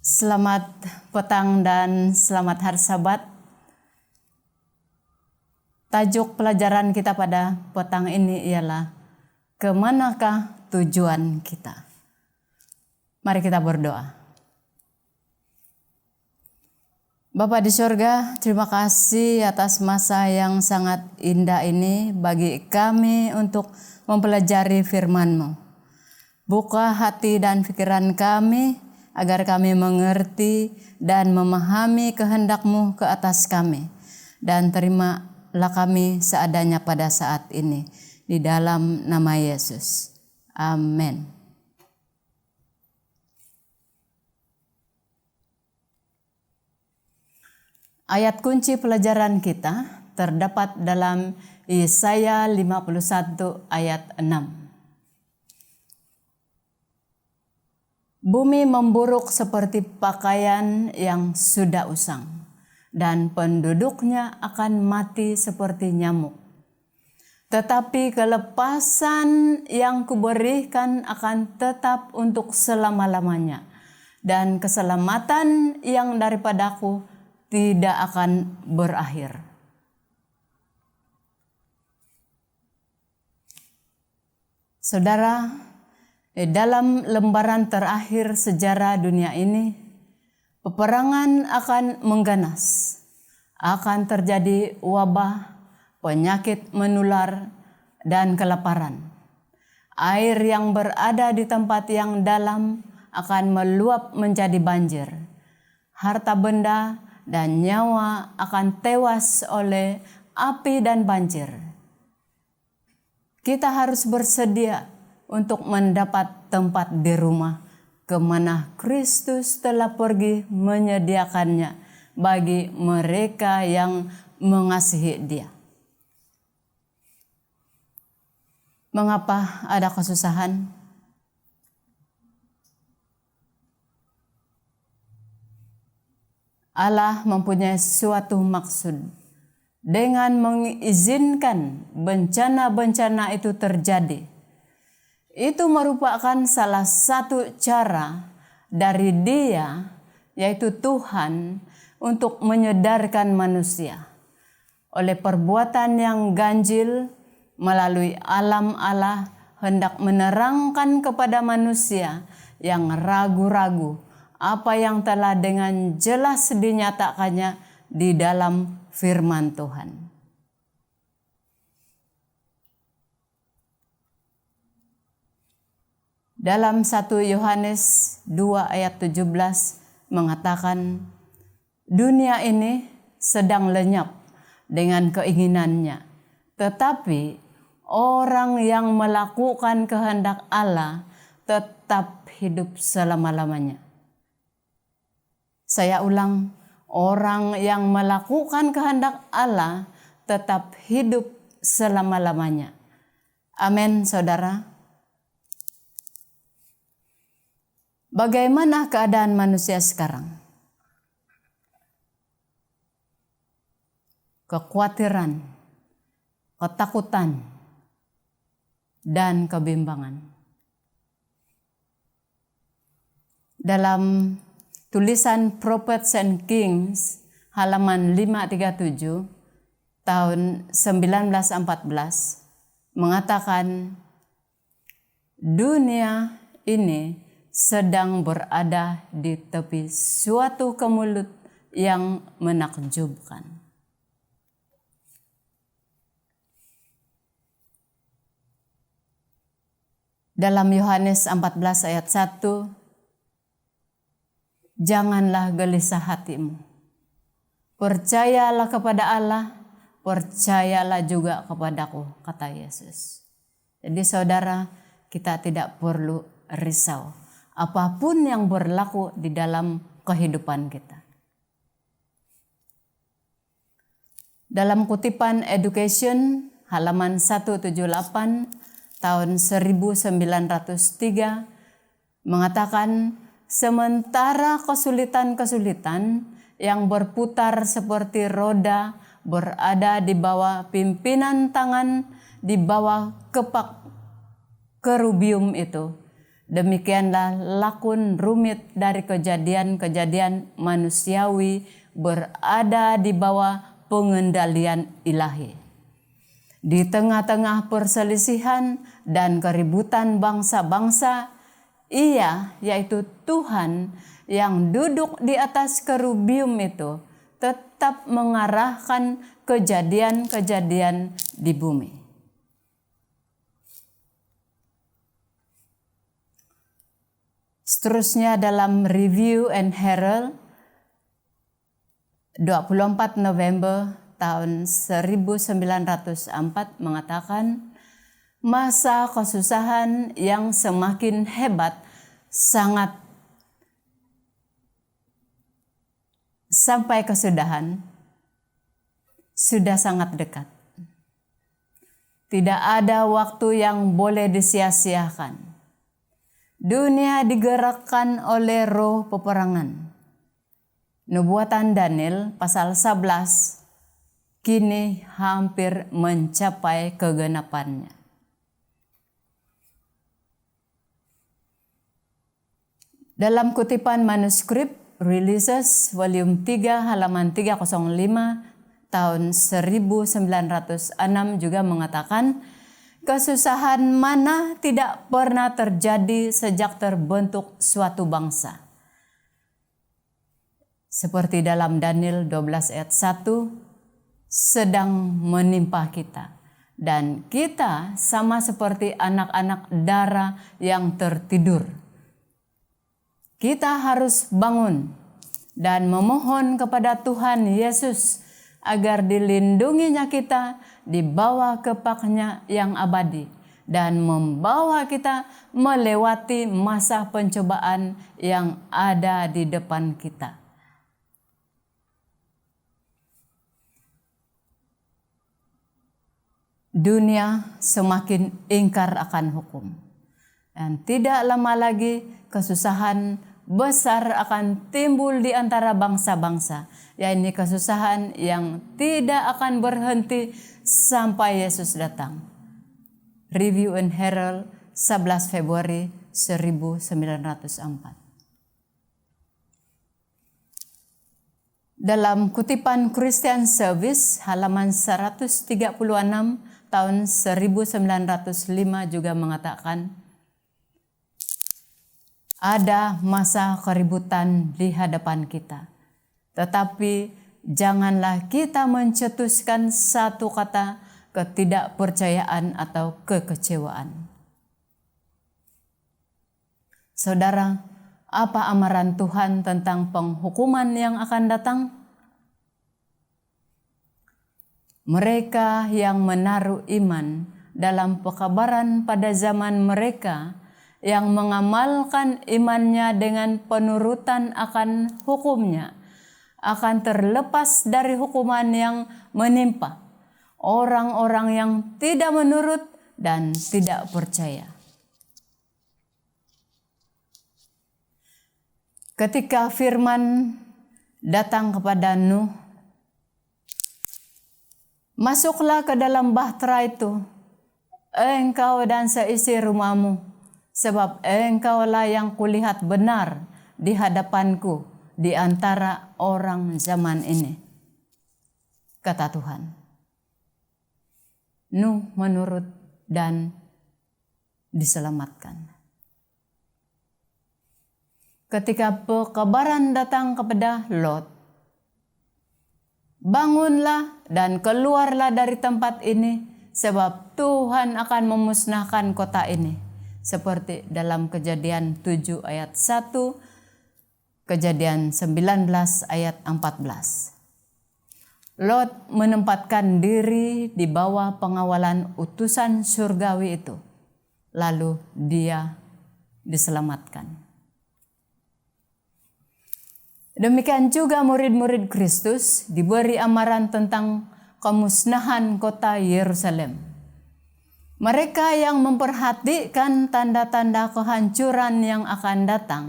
Selamat petang dan selamat hari Sabat. Tajuk pelajaran kita pada petang ini ialah kemanakah tujuan kita? Mari kita berdoa. Bapa di surga, terima kasih atas masa yang sangat indah ini bagi kami untuk mempelajari firman-Mu. Buka hati dan pikiran kami agar kami mengerti dan memahami kehendak-Mu ke atas kami. Dan terimalah kami seadanya pada saat ini. Di dalam nama Yesus. Amin. Ayat kunci pelajaran kita terdapat dalam Yesaya 51 ayat 6. Bumi memburuk seperti pakaian yang sudah usang, dan penduduknya akan mati seperti nyamuk. Tetapi kelepasan yang kuberikan akan tetap untuk selama-lamanya, dan keselamatan yang daripadaku tidak akan berakhir. Saudara, dalam lembaran terakhir sejarah dunia ini, peperangan akan mengganas, akan terjadi wabah, penyakit menular, dan kelaparan. Air yang berada di tempat yang dalam akan meluap menjadi banjir. Harta benda dan nyawa akan tewas oleh api dan banjir. Kita harus bersedia untuk mendapat tempat di rumah kemana Kristus telah pergi menyediakannya bagi mereka yang mengasihi Dia. Mengapa ada kesusahan? Allah mempunyai suatu maksud dengan mengizinkan bencana-bencana itu terjadi. Itu merupakan salah satu cara dari Dia, yaitu Tuhan, untuk menyadarkan manusia. Oleh perbuatan yang ganjil melalui alam Allah hendak menerangkan kepada manusia yang ragu-ragu apa yang telah dengan jelas dinyatakannya di dalam firman Tuhan. Dalam 1 Yohanes 2 ayat 17 mengatakan, dunia ini sedang lenyap dengan keinginannya, tetapi orang yang melakukan kehendak Allah tetap hidup selama-lamanya. Saya ulang, orang yang melakukan kehendak Allah tetap hidup selama-lamanya. Amin, saudara. Bagaimana keadaan manusia sekarang? Kekhawatiran, ketakutan, dan kebimbangan. Dalam tulisan Prophets and Kings halaman 537 tahun 1914 mengatakan, dunia ini sedang berada di tepi suatu kemulut yang menakjubkan. Dalam Yohanes 14 ayat 1, janganlah gelisah hatimu. Percayalah kepada Allah, percayalah juga kepadaku, kata Yesus. Jadi saudara, kita tidak perlu risau apapun yang berlaku di dalam kehidupan kita. Dalam kutipan Education halaman 178 tahun 1903 mengatakan, sementara kesulitan-kesulitan yang berputar seperti roda berada di bawah pimpinan tangan, di bawah kepak kerubium itu, Demikianlah lakun rumit dari kejadian-kejadian manusiawi berada di bawah pengendalian ilahi. Di tengah-tengah perselisihan dan keributan bangsa-bangsa, Ia, yaitu Tuhan yang duduk di atas kerubium itu, tetap mengarahkan kejadian-kejadian di bumi. Seterusnya dalam Review and Herald 24 November tahun 1904 mengatakan, masa kesusahan yang semakin hebat sampai kesudahan sudah sangat dekat. Tidak ada waktu yang boleh disia-siakan. Dunia digerakkan oleh roh peperangan. Nubuatan Daniel pasal 11 kini hampir mencapai kegenapannya. Dalam kutipan manuskrip Releases volume 3 halaman 305 tahun 1906 juga mengatakan, kesusahan mana tidak pernah terjadi sejak terbentuk suatu bangsa. Seperti dalam Daniel 12 ayat 1, sedang menimpa kita. Dan kita sama seperti anak-anak dara yang tertidur. Kita harus bangun dan memohon kepada Tuhan Yesus agar dilindunginya kita, dibawa ke paknya yang abadi, dan membawa kita melewati masa pencobaan yang ada di depan kita. Dunia semakin ingkar akan hukum. Dan tidak lama lagi kesusahan besar akan timbul di antara bangsa-bangsa. Yaitu kesusahan yang tidak akan berhenti sampai Yesus datang. Review and Herald 11 Februari 1904. Dalam kutipan Christian Service halaman 136 tahun 1905 juga mengatakan, ada masa keributan di hadapan kita. Tetapi janganlah kita mencetuskan satu kata ketidakpercayaan atau kekecewaan. Saudara, apa amaran Tuhan tentang penghukuman yang akan datang? Mereka yang menaruh iman dalam pekabaran pada zaman mereka, yang mengamalkan imannya dengan penurutan akan hukumnya, akan terlepas dari hukuman yang menimpa orang-orang yang tidak menurut dan tidak percaya. Ketika firman datang kepada Nuh, masuklah ke dalam bahtera itu, engkau dan seisi rumahmu, sebab engkaulah yang kulihat benar di hadapanku di antara orang zaman ini, kata Tuhan. Nuh menurut dan diselamatkan. Ketika pekabaran datang kepada Lot, bangunlah dan keluarlah dari tempat ini, sebab Tuhan akan memusnahkan kota ini. Seperti dalam Kejadian 7 ayat 1, Kejadian 19 ayat 14. Lot menempatkan diri di bawah pengawalan utusan surgawi itu. Lalu dia diselamatkan. Demikian juga murid-murid Kristus diberi amaran tentang kemusnahan kota Yerusalem. Mereka yang memperhatikan tanda-tanda kehancuran yang akan datang,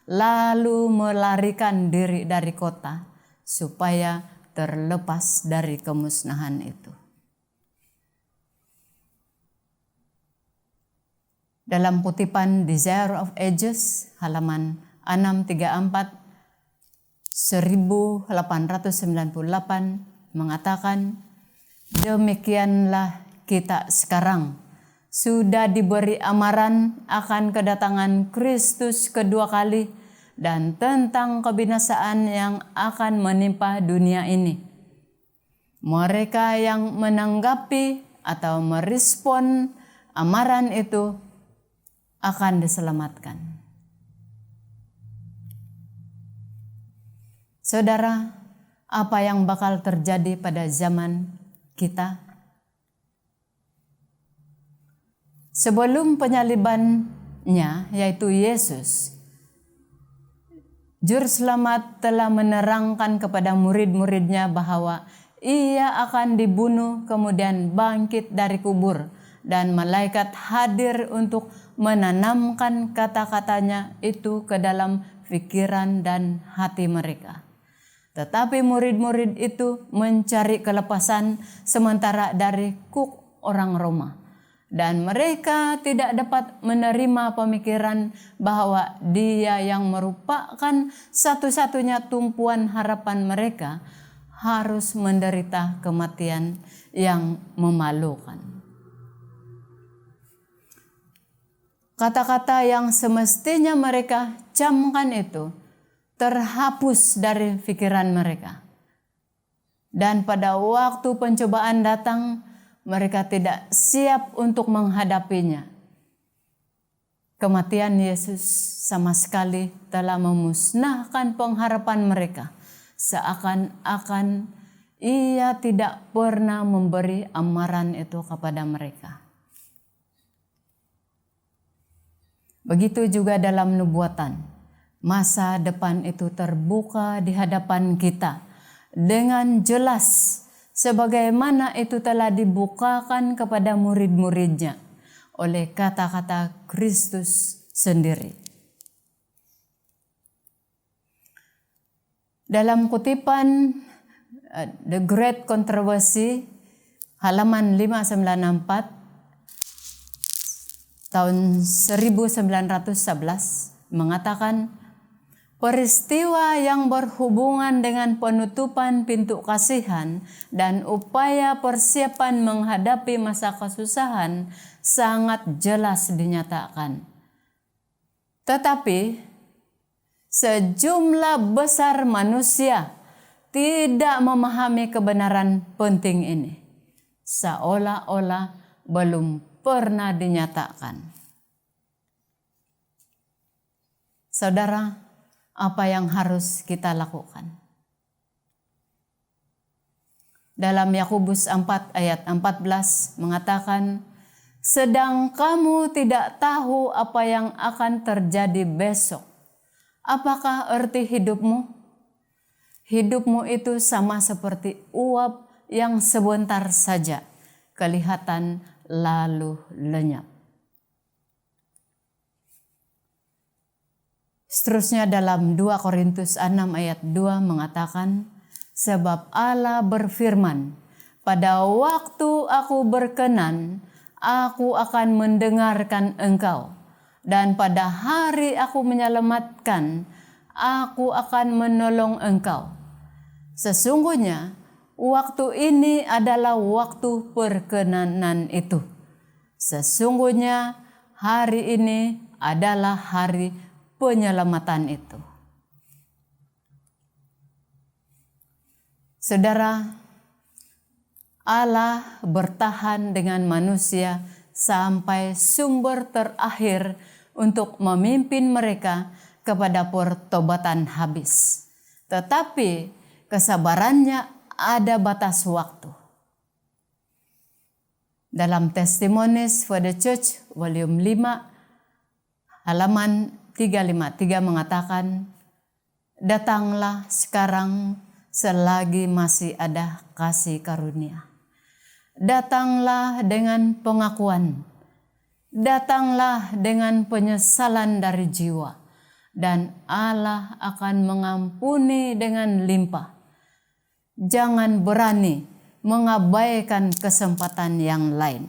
lalu melarikan diri dari kota supaya terlepas dari kemusnahan itu. Dalam kutipan Desire of Ages, halaman 634, 1898 mengatakan, demikianlah kita sekarang sudah diberi amaran akan kedatangan Kristus kedua kali dan tentang kebinasaan yang akan menimpa dunia ini. Mereka yang menanggapi atau merespon amaran itu akan diselamatkan. Saudara, apa yang bakal terjadi pada zaman kita? Sebelum penyalibannya, yaitu Yesus, Juru Selamat telah menerangkan kepada murid-muridnya bahwa ia akan dibunuh kemudian bangkit dari kubur, dan malaikat hadir untuk menanamkan kata-katanya itu ke dalam pikiran dan hati mereka. Tetapi murid-murid itu mencari kelepasan sementara dari kuk orang Roma. Dan mereka tidak dapat menerima pemikiran bahwa Dia yang merupakan satu-satunya tumpuan harapan mereka harus menderita kematian yang memalukan. Kata-kata yang semestinya mereka camkan itu terhapus dari pikiran mereka. Dan pada waktu pencobaan datang, mereka tidak siap untuk menghadapinya. Kematian Yesus sama sekali telah memusnahkan pengharapan mereka, seakan-akan Ia tidak pernah memberi amaran itu kepada mereka. Begitu juga dalam nubuatan, masa depan itu terbuka di hadapan kita dengan jelas, sebagaimana itu telah dibukakan kepada murid-muridnya oleh kata-kata Kristus sendiri. Dalam kutipan The Great Controversy, halaman 594 tahun 1911 mengatakan, peristiwa yang berhubungan dengan penutupan pintu kasihan dan upaya persiapan menghadapi masa kesusahan sangat jelas dinyatakan. Tetapi sejumlah besar manusia tidak memahami kebenaran penting ini, seolah-olah belum pernah dinyatakan. Saudara, apa yang harus kita lakukan? Dalam Yakobus 4 ayat 14 mengatakan, sedang kamu tidak tahu apa yang akan terjadi besok. Apakah arti hidupmu? Hidupmu itu sama seperti uap yang sebentar saja kelihatan lalu lenyap. Seterusnya dalam 2 Korintus 6 ayat 2 mengatakan, sebab Allah berfirman, pada waktu aku berkenan, aku akan mendengarkan engkau. Dan pada hari aku menyelamatkan, aku akan menolong engkau. Sesungguhnya, waktu ini adalah waktu perkenanan itu. Sesungguhnya, hari ini adalah hari penyelamatan itu. Saudara, Allah bertahan dengan manusia sampai sumber terakhir untuk memimpin mereka kepada pertobatan habis. Tetapi kesabarannya ada batas waktu. Dalam Testimonies for the Church, volume 5, halaman 353 mengatakan, datanglah sekarang selagi masih ada kasih karunia. Datanglah dengan pengakuan. Datanglah dengan penyesalan dari jiwa. Dan Allah akan mengampuni dengan limpah. Jangan berani mengabaikan kesempatan yang lain.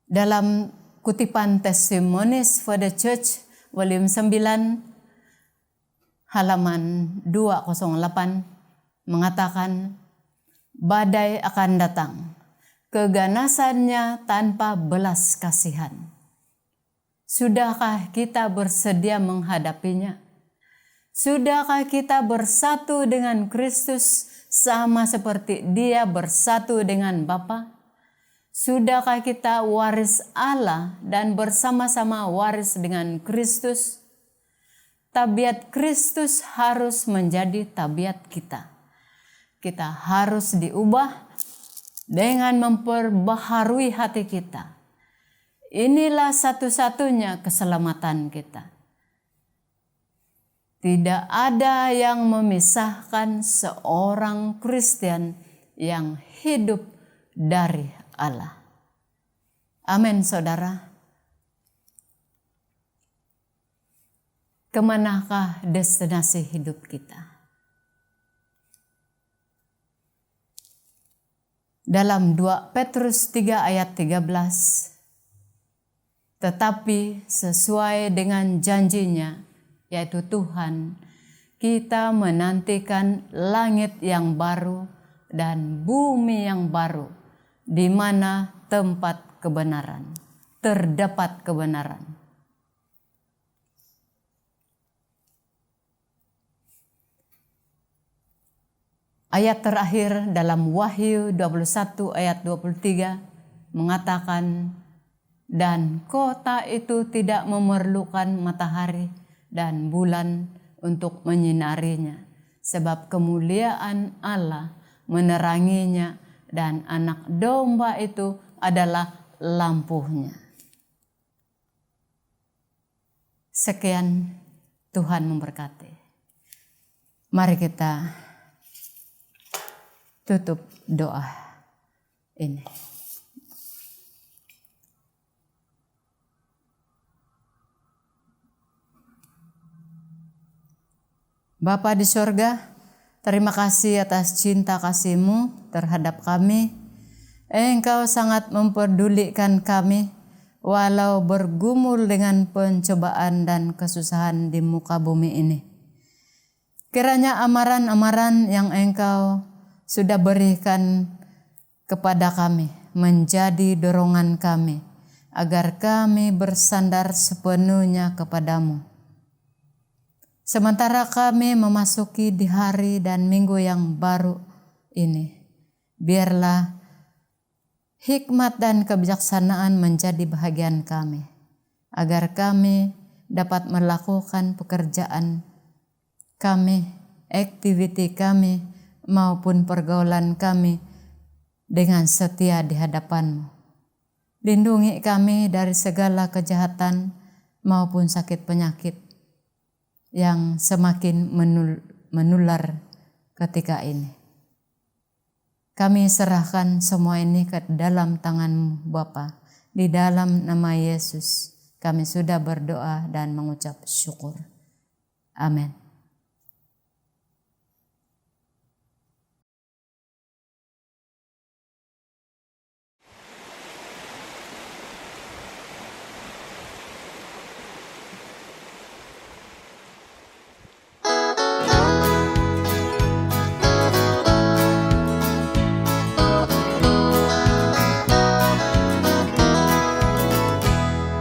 Dalam kutipan Testimonies for the Church, volume 9, halaman 208, mengatakan, badai akan datang, keganasannya tanpa belas kasihan. Sudahkah kita bersedia menghadapinya? Sudahkah kita bersatu dengan Kristus sama seperti Dia bersatu dengan Bapa? Sudahkah kita waris Allah dan bersama-sama waris dengan Kristus? Tabiat Kristus harus menjadi tabiat kita. Kita harus diubah dengan memperbaharui hati kita. Inilah satu-satunya keselamatan kita. Tidak ada yang memisahkan seorang Kristen yang hidup dari Allah. Amin, saudara. Kemanakah destinasi hidup kita? Dalam 2 Petrus 3 ayat 13, tetapi sesuai dengan janjinya, yaitu Tuhan, kita menantikan langit yang baru dan bumi yang baru, di mana tempat kebenaran, terdapat kebenaran. Ayat terakhir dalam Wahyu 21 ayat 23 mengatakan, dan kota itu tidak memerlukan matahari dan bulan untuk menyinarinya, sebab kemuliaan Allah meneranginya dan anak domba itu adalah lampunya. Sekian, Tuhan memberkati. Mari kita tutup doa ini. Bapa di sorga, terima kasih atas cinta kasih-Mu terhadap kami. Engkau sangat memperdulikan kami walau bergumul dengan pencobaan dan kesusahan di muka bumi ini. Kiranya amaran-amaran yang Engkau sudah berikan kepada kami menjadi dorongan kami agar kami bersandar sepenuhnya kepadamu. Sementara kami memasuki di hari dan minggu yang baru ini, biarlah hikmat dan kebijaksanaan menjadi bahagian kami, agar kami dapat melakukan pekerjaan kami, aktiviti kami, maupun pergaulan kami dengan setia di hadapan-Mu. Lindungi kami dari segala kejahatan maupun sakit penyakit yang semakin menular ketika ini. Kami serahkan semua ini ke dalam tangan-Mu, Bapa. Di dalam nama Yesus kami sudah berdoa dan mengucap syukur. Amin.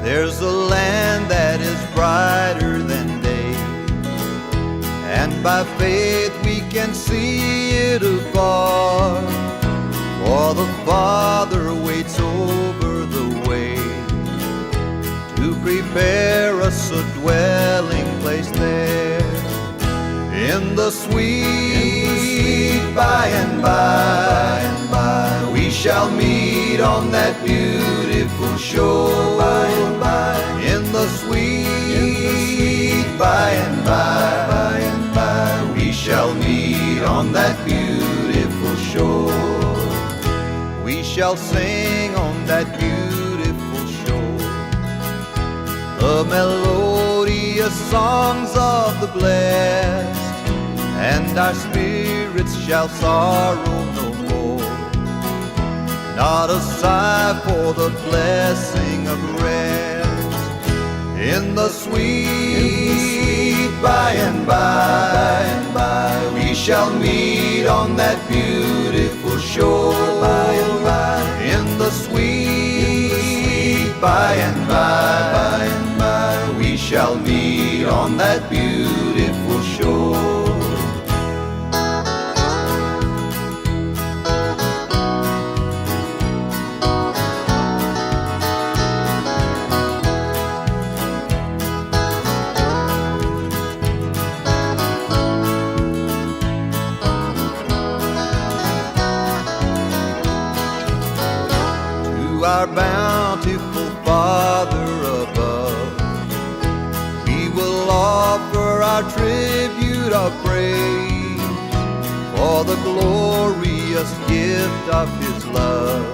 There's a land that is brighter than day, and by faith we can see it afar. For the Father waits over the way to prepare us a dwelling place there. In the sweet by and by, we shall meet on that beautiful shore. In the sweet by and by, we shall meet on that beautiful shore. We shall sing on that beautiful shore the melodious songs of the blessed, and our spirits shall sorrow no more. Not a sigh for for the blessing of rest in the sweet by and by. We shall meet on that beautiful shore in the sweet by and by. We shall meet on that beautiful shore. Our bountiful Father above, we will offer our tribute of praise for the glorious gift of His love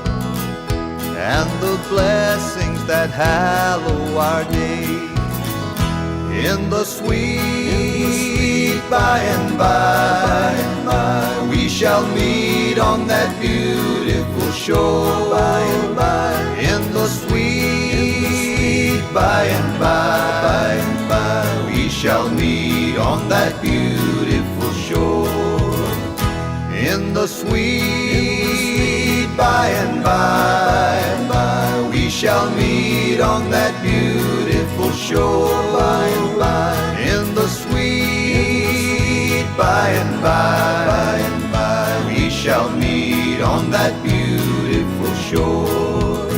and the blessings that hallow our days in the sweet by and by. We shall meet on that beautiful shore in the sweet by and by. We shall meet on that beautiful shore in the sweet by and by. We shall meet on that beautiful shore in the sweet by and by. We shall meet on that beautiful shore.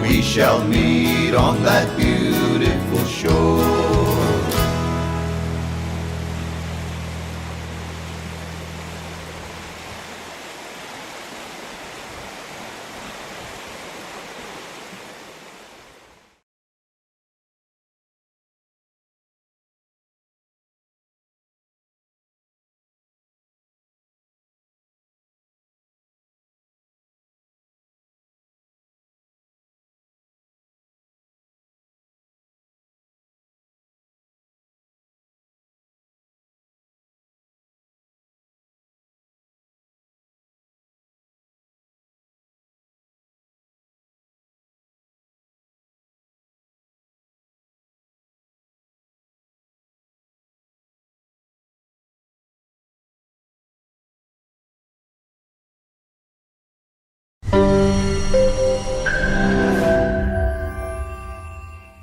We shall meet on that beautiful